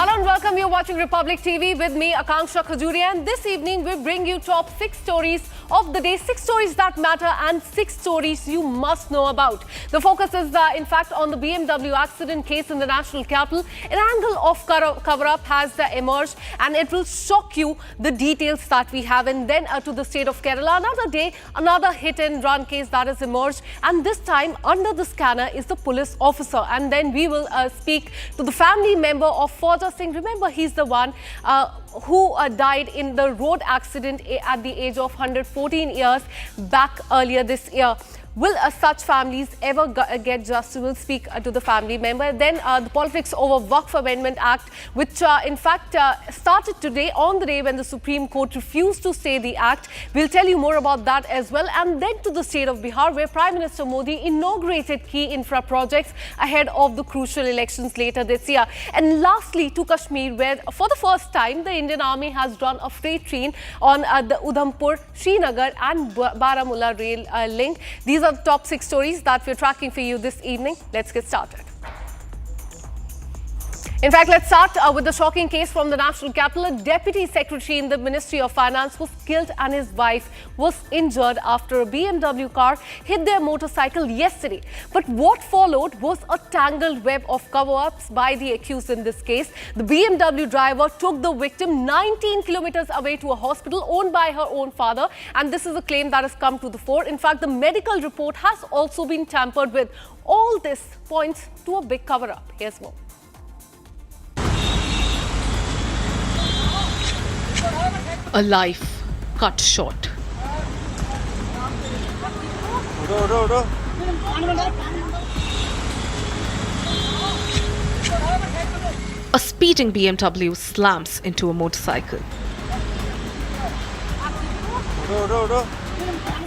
Hello and welcome. You're watching Republic TV with me, Akanksha Khajuria, and this evening we bring you top 6 stories of the day, 6 stories that matter and 6 stories you must know about. The focus is in fact on the BMW accident case in the national capital. An angle of cover-up has emerged and it will shock you the details that we have. And then to the state of Kerala, another day, another hit and run case that has emerged, and this time under the scanner is the police officer. And then we will speak to the family member of Fauja Singh. Remember, he's the one who died in the road accident at the age of 114 years back earlier this year. Will such families ever get justice? We'll speak to the family member. Then the politics over Waqf Amendment Act, which in fact started today on the day when the Supreme Court refused to stay the act. We'll tell you more about that as well. And then to the state of Bihar, where Prime Minister Modi inaugurated key infra projects ahead of the crucial elections later this year. And lastly, to Kashmir, where for the first time the Indian Army has run a freight train on the Udhampur, Srinagar and Baramulla rail link. These are the top 6 stories that we're tracking for you this evening. Let's get started. In fact, let's start with the shocking case from the national capital. A deputy secretary in the Ministry of Finance was killed and his wife was injured after a BMW car hit their motorcycle yesterday. But what followed was a tangled web of cover-ups by the accused in this case. The BMW driver took the victim 19 kilometers away to a hospital owned by her own father, and this is a claim that has come to the fore. In fact, the medical report has also been tampered with. All this points to a big cover-up. Here's more. A life cut short. A speeding BMW slams into a motorcycle.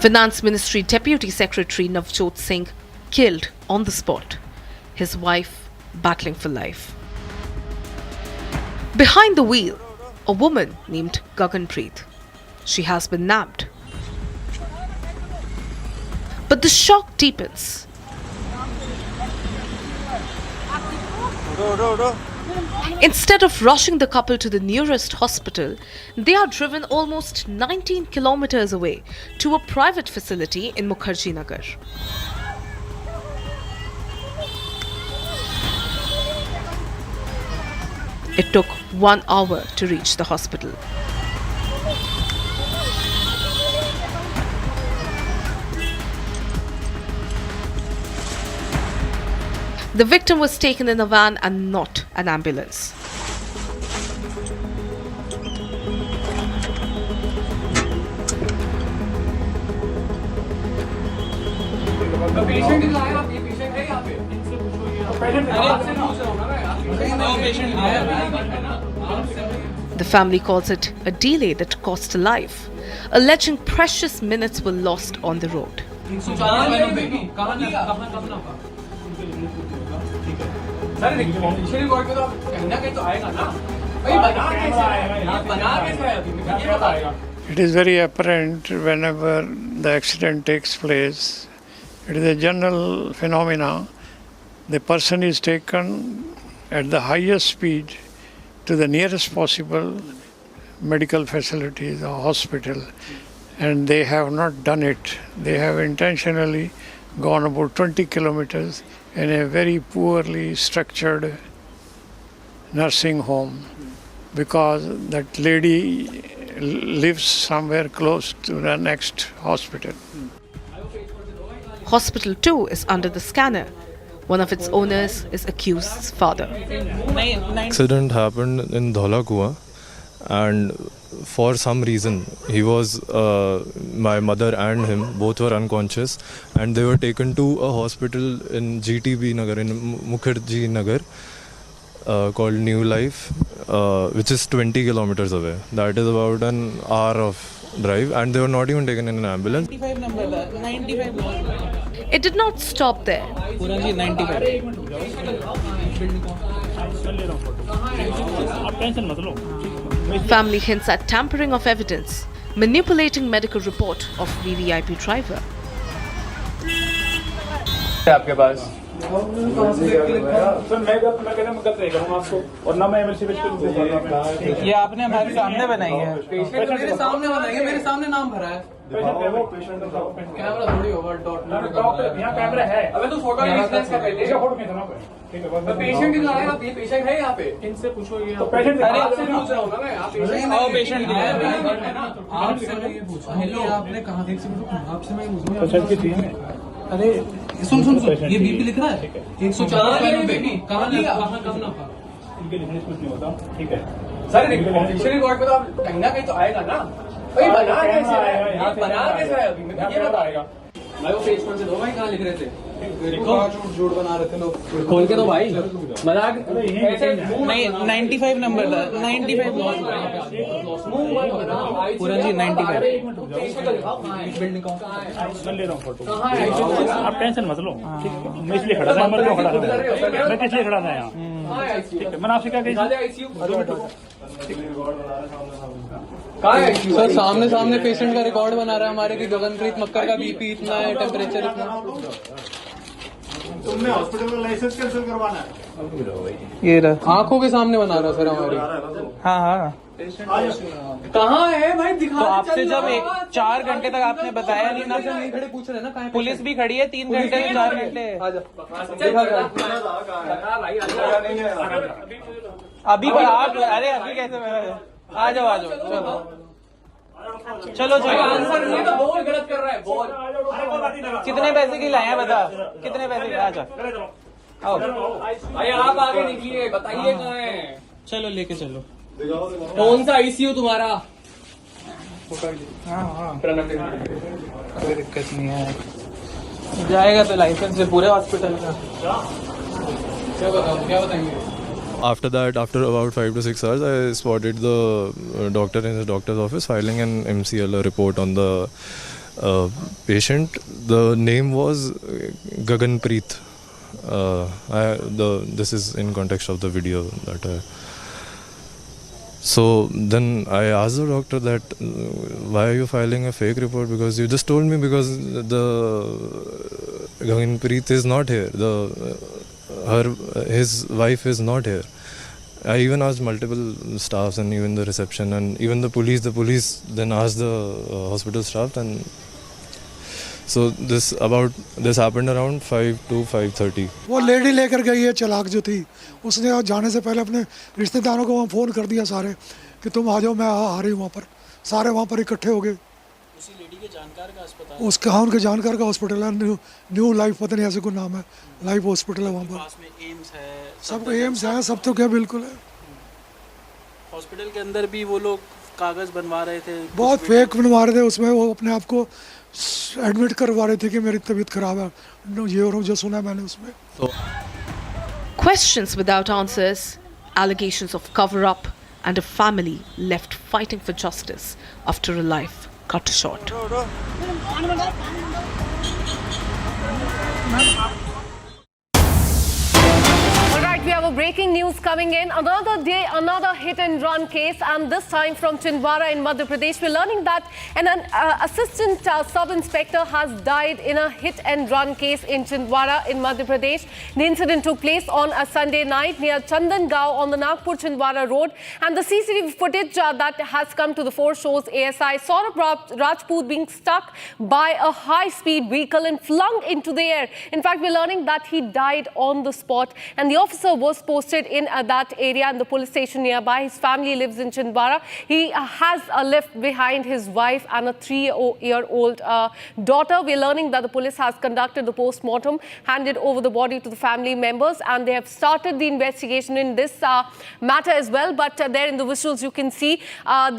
Finance Ministry Deputy Secretary Navjot Singh killed on the spot. His wife battling for life. Behind the wheel, a woman named Gaganpreet. She has been nabbed. But the shock deepens. Instead of rushing the couple to the nearest hospital, they are driven almost 19 kilometers away to a private facility in Mukherjee Nagar. It took 1 hour to reach the hospital. The victim was taken in a van and not an ambulance. The family calls it a delay that cost a life, alleging precious minutes were lost on the road. It is very apparent whenever the accident takes place. It is a general phenomena. The person is taken at the highest speed to the nearest possible medical facilities or hospital, and they have not done it. They have intentionally gone about 20 kilometers in a very poorly structured nursing home because that lady lives somewhere close to the next hospital. Hospital 2 is under the scanner. One of its owners is accused's father. Accident happened in Dholakua, and for some reason he was, my mother and him both were unconscious, and they were taken to a hospital in GTB Nagar, in Mukherjee Nagar, called New Life, which is 20 kilometers away. That is about an hour of drive, and they were not even taken in an ambulance. 95. It did not stop there. Family hints at tampering of evidence, manipulating medical report of VVIP driver. आपके पास sir मैं गलत नहीं करूँगा आपको और ना मैं MLC ये आपने हमारे सामने बनाई है, मेरे सामने बनाई है, मेरे सामने नाम भरा है। कैमरा थोड़ी होगा, डॉक्टर यहाँ कैमरा है। अबे तू फोटो इसका पहले फोटो खींचना ठीक है। पेशेंट की आ रहा है, पेशेंट है यहाँ पे, इनसे पूछो ये पेशेंट। अरे आपसे पूछ रहा हूँ ना मैं, आप पेशेंट है आपसे ये पूछो। हेलो आपने कहाँ देख से आपसे मैं पूछूंगा। अरे सुन ये बीपी लिख रहा है 140 कहाँ लिया, कहाँ ना इनके लिखने से कुछ नहीं होता। ठीक है सर, ऑफिशियल रिकॉर्ड पे तो आप कहीं ना कहीं तो आएगा ना भाई। बना कैसे है, बना कैसे है अभी ये बताएगा भाई। वो पेज कौन से दो भाई, कहाँ लिख रहे थे? झूठ बना रहे थे लोग, खोल के दो भाई। मजाक नहीं, 95 नंबर था, 95 पूरा जी 95। बिल्डिंग मैं ले रहा हूँ फोटो, आप टेंशन मत लो। मैं इसलिए खड़ा था, मैं किस लिए खड़ा था यहाँ? ठीक है, मैंने आपसे क्या कही? सर सामने पेशेंट का रिकॉर्ड बना रहा है हमारे की गगनप्रीत मक्कर का बीपी इतना है, टेम्परेचर इतना। तुमने हॉस्पिटल का लाइसेंस कैंसिल करवाना है? ये रहा आंखों के सामने बना रहा सर हमारी। हाँ कहाँ है भाई, दिखा। तो आपसे जब 4 घंटे तक आपने बताया नहीं ना, नहीं खड़े पूछ रहे ना, पुलिस भी खड़ी है 3 घंटे 4 घंटे। अभी आप, अरे अभी कैसे आ जाओ चलो आंसर नहीं तो बोल गलत कर रहा है, बोल। कितने पैसे की लाए हैं बता, कितने पैसे की? आजा आओ भाई, आप आगे निकलिए, बताइए कहाँ है। चलो लेके चलो। कौन सा आईसीयू तुम्हारा? हाँ कोई दिक्कत नहीं है, जाएगा तो लाइसेंस से पूरे हॉस्पिटल का। क्या बताएंगे? After that, after about 5 to 6 hours, I spotted the doctor in his doctor's office filing an MCL report on the patient. The name was Gaganpreet. This is in context of the video that I... So then I asked the doctor that why are you filing a fake report, because you just told me because the Gaganpreet is not here, his wife is not here. I even asked multiple staffs and even the reception and even the police. The police then asked the hospital staff, and so this happened around 5 to 5:30. वो lady लेकर गई है चालाक जो थी, उसने जाने से पहले अपने रिश्तेदारों को वहाँ फ़ोन कर दिया सारे कि तुम आ जाओ, मैं आ रही हूँ वहाँ पर। सारे वहाँ पर इकट्ठे हो गए। उसी लेडी के जानकार का अस्पताल, उसका हाँ उनके जानकार का हॉस्पिटल है, न्यू लाइफ पता नहीं ऐसे कोई नाम है, लाइफ हॉस्पिटल है वहाँ पर। पास में एम्स है, सब एम्स है, सब तो क्या बिल्कुल है। हॉस्पिटल के अंदर भी वो लोग कागज़ बनवा रहे थे, बहुत फेक बनवा रहे थे। उसमें वो अपने आप को एडमिट करवा रहे थे कि मेरी तबीयत खराब है, ये और जो सुना मैंने उसमें। Questions without answers, allegations of cover-up, and a family left fighting for justice after a life cut short. Alright, we have a breaking news coming in. Another day, another hit and run case, and this time from Chindwara in Madhya Pradesh. We're learning that an assistant sub-inspector has died in a hit and run case in Chindwara in Madhya Pradesh. The incident took place on a Sunday night near Chandangaon on the Nagpur-Chindwara road, and the CCTV footage that has come to the fore shows ASI Saurabh Rajput being struck by a high-speed vehicle and flung into the air. In fact, we're learning that he died on the spot, and the officer was posted in that area in the police station nearby. His family lives in Chindwara. He has left behind his wife and a 3-year-old daughter. We're learning that the police has conducted the post-mortem, handed over the body to the family members, and they have started the investigation in this matter as well. But there in the visuals you can see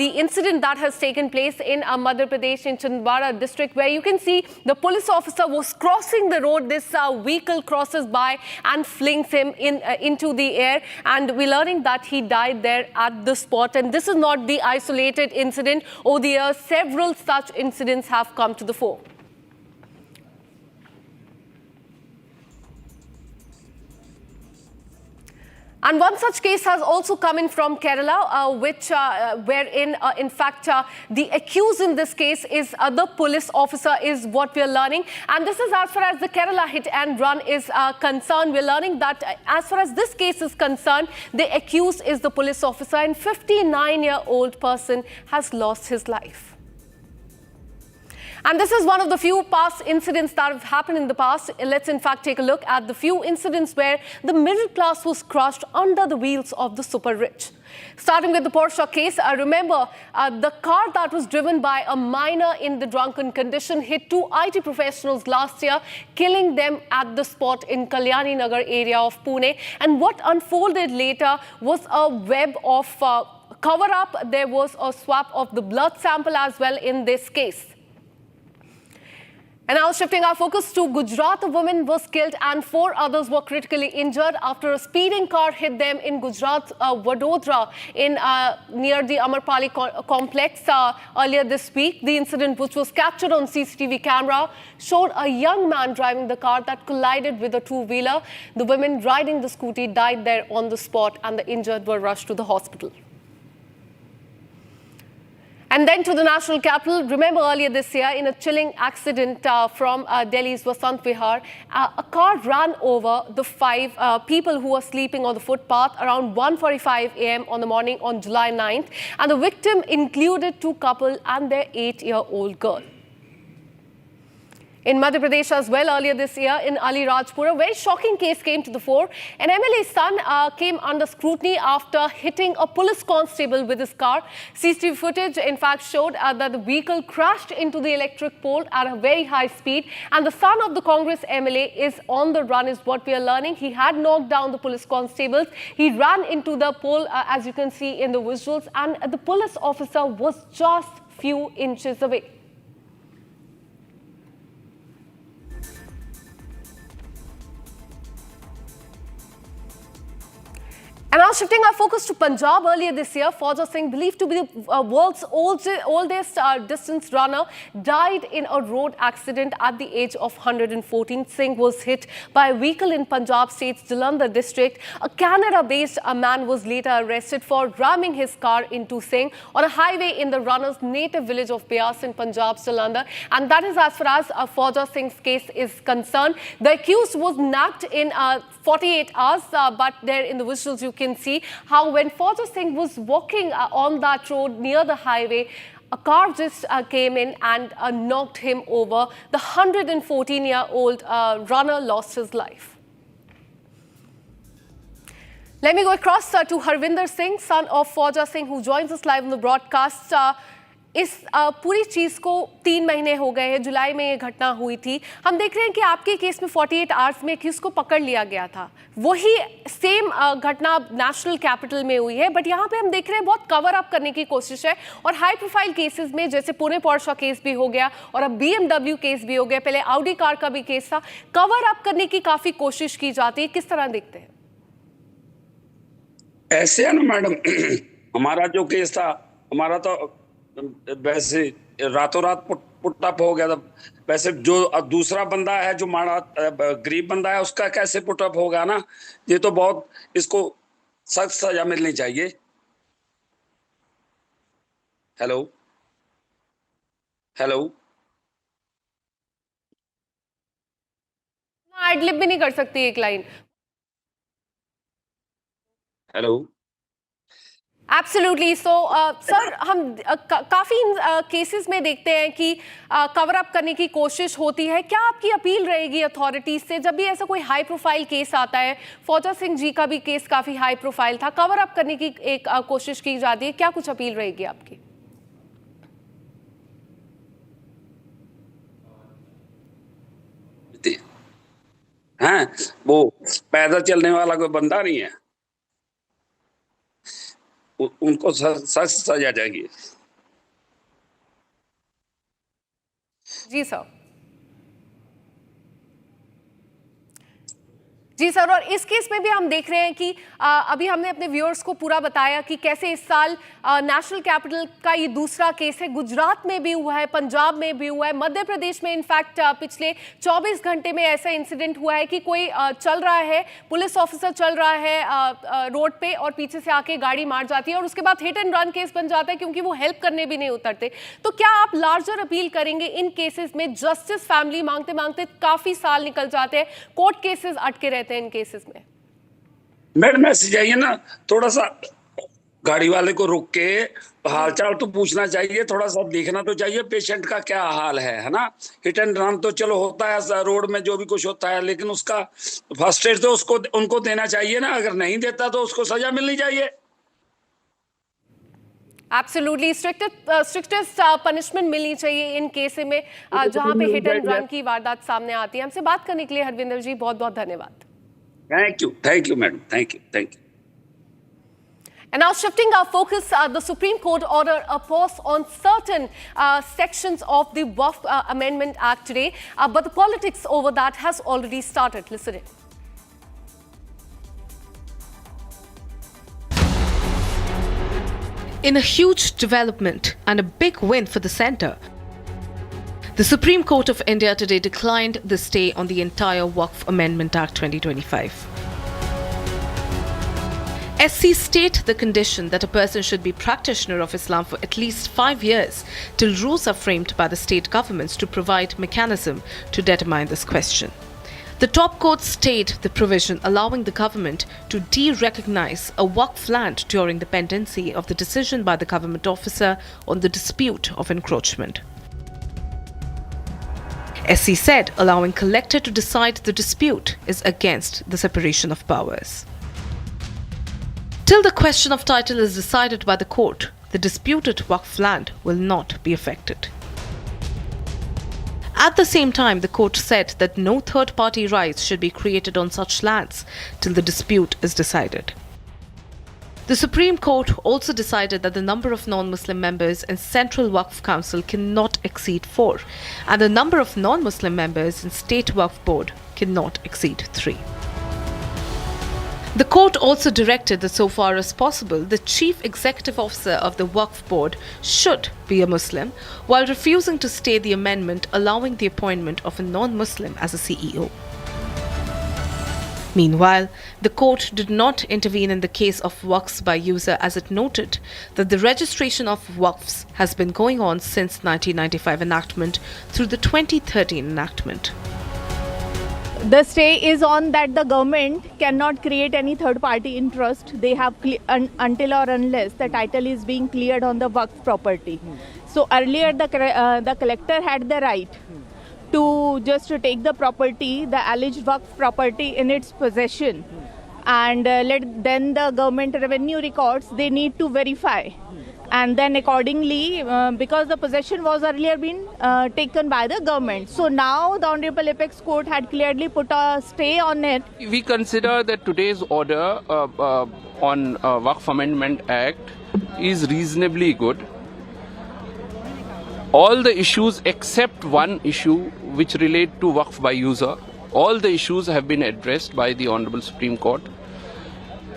the incident that has taken place in Madhya Pradesh in Chindwara district, where you can see the police officer was crossing the road. This vehicle crosses by and flings him into the air, and we're learning that he died there at the spot. And this is not the isolated incident. Over the years, several such incidents have come to the fore. And one such case has also come in from Kerala, wherein, in fact, the accused in this case is the police officer, is what we are learning. And this is as far as the Kerala hit and run is concerned. We're learning that as far as this case is concerned, the accused is the police officer, and 59-year-old person has lost his life. And this is one of the few past incidents that have happened in the past. Let's in fact take a look at the few incidents where the middle class was crushed under the wheels of the super rich. Starting with the Porsche case, remember the car that was driven by a minor in the drunken condition hit two IT professionals last year, killing them at the spot in Kalyani Nagar area of Pune. And what unfolded later was a web of cover-up. There was a swap of the blood sample as well in this case. And now shifting our focus to Gujarat, a woman was killed and 4 others were critically injured after a speeding car hit them in Gujarat, Vadodara, near the Amarpali complex earlier this week. The incident, which was captured on CCTV camera, showed a young man driving the car that collided with a two-wheeler. The women riding the scooty died there on the spot, and the injured were rushed to the hospital. And then to the national capital. Remember earlier this year, in a chilling accident from Delhi's Vasant Vihar, a car ran over the 5 people who were sleeping on the footpath around 1:45 a.m. on the morning on July 9th. And the victim included 2 couples and their 8-year-old girl. In Madhya Pradesh as well, earlier this year in Ali Rajpur, a very shocking case came to the fore. An MLA's son came under scrutiny after hitting a police constable with his car. CCTV footage, in fact, showed that the vehicle crashed into the electric pole at a very high speed. And the son of the Congress MLA is on the run, is what we are learning. He had knocked down the police constables. He ran into the pole, as you can see in the visuals, and the police officer was just few inches away. And now shifting our focus to Punjab, earlier this year, Fauja Singh, believed to be the world's oldest distance runner, died in a road accident at the age of 114. Singh was hit by a vehicle in Punjab State's Jalandhar district. A Canada-based man was later arrested for ramming his car into Singh on a highway in the runner's native village of Beas in Punjab's Jalandhar. And that is as far as Fauja Singh's case is concerned. The accused was nabbed in 48 hours, but there in the visuals you can see how when Fauja Singh was walking on that road near the highway, a car just came in and knocked him over. The 114-year-old runner lost his life. Let me go across to Harvinder Singh, son of Fauja Singh, who joins us live on the broadcast. इस पूरी चीज़ को 3 महीने हो गए हैं, जुलाई में ये घटना हुई थी. हम देख रहे हैं कि आपके केस में 48 आवर्स में किस को पकड़ लिया गया था. वही सेम घटना नेशनल कैपिटल में हुई है, बट यहाँ पे हम देख रहे हैं बहुत कवर अप करने की कोशिश है. और हाई प्रोफाइल केसेस में जैसे पुणे पोर्शा केस भी हो गया और अब BMW केस भी हो गया, पहले ऑडी कार का भी केस था, कवर अप करने की काफ़ी कोशिश की जाती है. किस तरह देखते हैं? ऐसे है ना मैडम, हमारा जो केस था, हमारा तो वैसे रातों रात पुटअप हो गया था. वैसे जो दूसरा बंदा है, जो माड़ा गरीब बंदा है, उसका कैसे पुटअप होगा ना. ये तो बहुत, इसको सख्त सजा मिलनी चाहिए. हेलो हेलो एडलिप भी नहीं कर सकती एक line. Hello absolutely. So sir, हम काफ़ी केसेस में देखते हैं कि कवर अप करने की कोशिश होती है. क्या आपकी अपील रहेगी अथॉरिटीज से जब भी ऐसा कोई हाई प्रोफाइल केस आता है? फौजा सिंह जी का भी केस काफ़ी हाई प्रोफाइल था, कवर अप करने की एक कोशिश की जाती है. क्या कुछ अपील रहेगी आपकी? हाँ, वो पैदल चलने वाला कोई बंदा नहीं है, उनको सख्त सजा चाहिए. जी सर. जी सर, और इस केस में भी हम देख रहे हैं कि अभी हमने अपने व्यूअर्स को पूरा बताया कि कैसे इस साल नेशनल कैपिटल का ये दूसरा केस है। गुजरात में भी हुआ है, पंजाब में भी हुआ है, मध्य प्रदेश में इनफैक्ट पिछले 24 घंटे में ऐसा इंसिडेंट हुआ है कि कोई चल रहा है, पुलिस ऑफिसर चल रहा है रोड पे और पीछे से आके गाड़ी मार जाती है और उसके बाद हिट एंड रन केस बन जाता है क्योंकि वो हेल्प करने भी नहीं उतरते। तो क्या आप लार्जर अपील करेंगे इन केसेस में? जस्टिस फैमिली मांगते मांगते काफी साल निकल जाते हैं, कोर्ट केसेस अटके रहते हैं इन केसेस में। मैडम मैसेज आइए ना, थोड़ा सा गाड़ी वाले को रुक के हालचाल तो पूछना चाहिए, थोड़ा सा देखना तो चाहिए पेशेंट का क्या हाल है ना। हिट एंड रन तो चलो होता है रोड में, जो भी कुछ होता है, लेकिन उसका फर्स्ट एड तो उसको उनको देना चाहिए ना। अगर नहीं देता तो उसको सजा मिलनी चाहिए। एब्सोल्युटली स्ट्रिक्टेस्ट पनिशमेंट मिलनी चाहिए इन केस में जहां पे हिट एंड रन की वारदात सामने आती है। हमसे बात करने के लिए हरविंदर जी बहुत बहुत धन्यवाद। Thank you madam, thank you. And now shifting our focus, the Supreme Court ordered a pause on certain sections of the Waqf Amendment Act today, but the politics over that has already started. Listen in. In a huge development and a big win for the centre, the Supreme Court of India today declined the stay on the entire Waqf Amendment Act 2025. SC state the condition that a person should be practitioner of Islam for at least 5 years till rules are framed by the state governments to provide mechanism to determine this question. The top court stayed the provision allowing the government to de-recognize a Waqf land during the pendency of the decision by the government officer on the dispute of encroachment. SC said allowing collector to decide the dispute is against the separation of powers. Till the question of title is decided by the court, the disputed Waqf land will not be affected. At the same time, the court said that no third-party rights should be created on such lands till the dispute is decided. The Supreme Court also decided that the number of non-Muslim members in Central Waqf Council cannot exceed 4, and the number of non-Muslim members in State Waqf Board cannot exceed 3. The court also directed that so far as possible, the chief executive officer of the Waqf Board should be a Muslim, while refusing to stay the amendment allowing the appointment of a non-Muslim as a CEO. Meanwhile, the court did not intervene in the case of waqfs by user, as it noted that the registration of waqfs has been going on since 1995 enactment through the 2013 enactment. The stay is on that the government cannot create any third-party interest. They have until or unless the title is being cleared on the Waqf property. So earlier the collector had the right to just to take the property, the alleged Waqf property in its possession, and then the government revenue records, they need to verify. And then accordingly, because the possession was earlier been taken by the government. So now the Honorable Apex Court had clearly put a stay on it. We consider that today's order on Waqf Amendment Act is reasonably good. All the issues except one issue which relate to Waqf by user, all the issues have been addressed by the Honorable Supreme Court,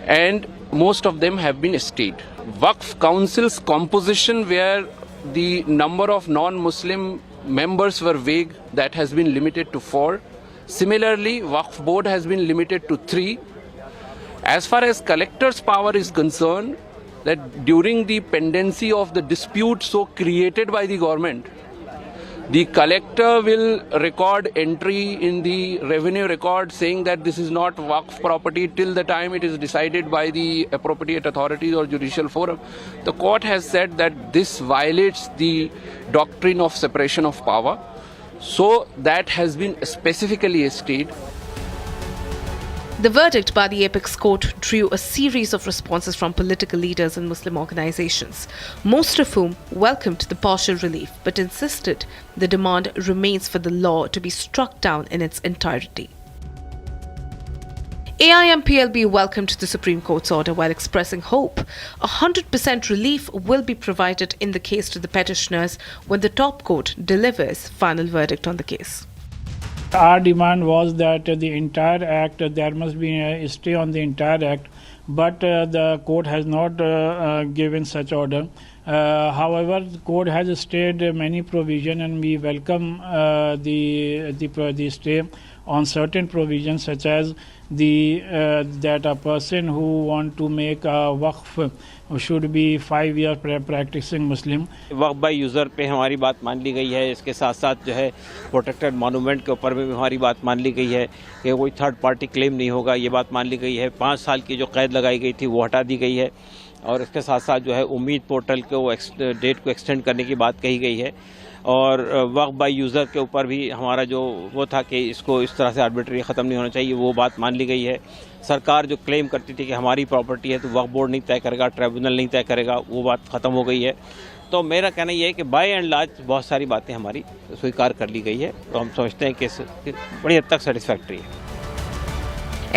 and most of them have been stayed. Waqf Council's composition, where the number of non-Muslim members were vague, that has been limited to 4. Similarly, Waqf Board has been limited to 3. As far as collector's power is concerned, that during the pendency of the dispute so created by the government, the collector will record entry in the revenue record saying that this is not Waqf property till the time it is decided by the appropriate authorities or judicial forum. The court has said that this violates the doctrine of separation of power. So that has been specifically stayed. The verdict by the Apex Court drew a series of responses from political leaders and Muslim organizations, most of whom welcomed the partial relief but insisted the demand remains for the law to be struck down in its entirety. AIMPLB welcomed the Supreme Court's order while expressing hope 100% relief will be provided in the case to the petitioners when the top court delivers final verdict on the case. Our demand was that the entire act, there must be a stay on the entire act, but the court has not given such order. However, the court has stayed many provisions, and we welcome the stay on certain provisions, such as that a person who want to make a waqf should be 5 years practicing Muslim. Waqf by user पे हमारी बात मान ली गई है। इसके साथ साथ जो है प्रोटेक्टेड मॉन्यूमेंट के ऊपर भी हमारी बात मान ली गई है कि कोई थर्ड पार्टी क्लेम नहीं होगा, ये बात मान ली गई है। 5 साल की जो कैद लगाई गई थी वो हटा दी गई है, और इसके साथ साथ जो है उम्मीद पोर्टल को डेट को एक्सटेंड करने की बात कही गई है। और वक्फ बाय यूज़र के ऊपर भी हमारा जो वो था कि इसको इस तरह से आर्बिट्री ख़त्म नहीं होना चाहिए, वो बात मान ली गई है। सरकार जो क्लेम करती थी कि हमारी प्रॉपर्टी है तो वक्फ बोर्ड नहीं तय करेगा, ट्राइब्यूनल नहीं तय करेगा, वो बात ख़त्म हो गई है। तो मेरा कहना ये है कि बाय एंड लार्ज बहुत सारी बातें हमारी स्वीकार कर ली गई है, तो हम समझते हैं कि बड़ी हद तक सेटिस्फैक्ट्री है।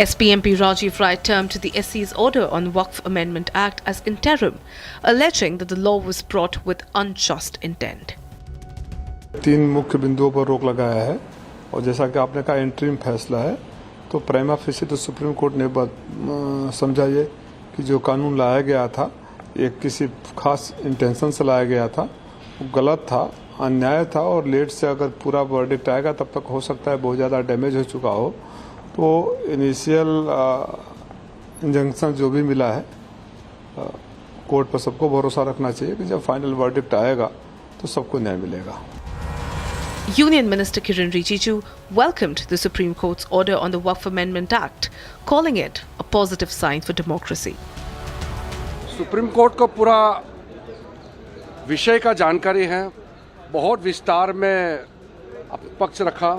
SPMP Rajiv Rai termed the SC's order on Waqf Amendment Act as interim, alleging that the law was brought with unjust intent. 3 मुख्य बिंदुओं पर रोक लगाया है, और जैसा कि आपने कहा इंटरिम फैसला है, तो प्राइमा फेसी तो सुप्रीम कोर्ट ने समझा ये कि जो कानून लाया गया था ये किसी खास इंटेंशन से लाया गया था, वो गलत था, अन्याय था, और लेट से अगर पूरा वर्डिक्ट आएगा तब तक हो सकता है बहुत ज़्यादा डैमेज हो चुका हो। तो इनिशियल इंजंक्शन जो भी मिला है, कोर्ट पर सबको भरोसा रखना चाहिए कि जब फाइनल वर्डिक्ट आएगा तो सबको न्याय मिलेगा। Union Minister Kiran Rijiju welcomed the Supreme Court's order on the Waqf Amendment Act, calling it a positive sign for democracy. Supreme court को पूरा विषय का जानकारी है, बहुत विस्तार में पक्ष रखा।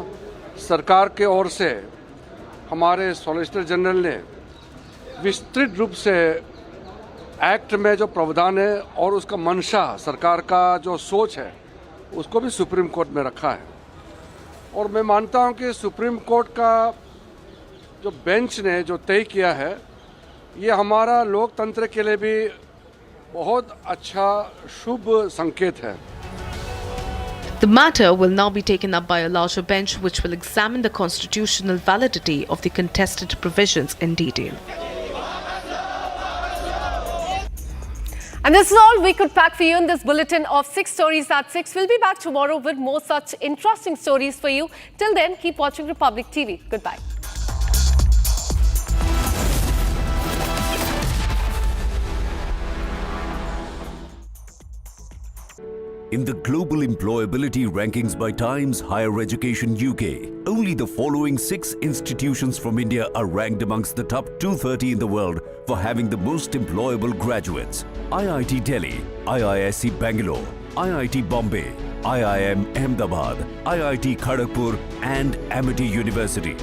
सरकार के ओर से हमारे सॉलिसिटर जनरल ने विस्तृत रूप से एक्ट में जो प्रावधान है और उसका मंशा, सरकार का जो सोच है, उसको भी सुप्रीम कोर्ट में रखा है। और मैं मानता हूं कि सुप्रीम कोर्ट का जो बेंच ने जो तय किया है, ये हमारा लोकतंत्र के लिए भी बहुत अच्छा शुभ संकेत है। The matter will now be taken up by a larger bench which will examine the constitutional validity of the contested provisions in detail. And this is all we could pack for you in this bulletin of 6 stories at 6. We'll be back tomorrow with more such interesting stories for you. Till then, keep watching Republic TV. Goodbye. In the global employability rankings by Times Higher Education UK, only the following 6 institutions from India are ranked amongst the top 230 in the world for having the most employable graduates. IIT Delhi, IISc Bangalore, IIT Bombay, IIM Ahmedabad, IIT Kharagpur and Amity University.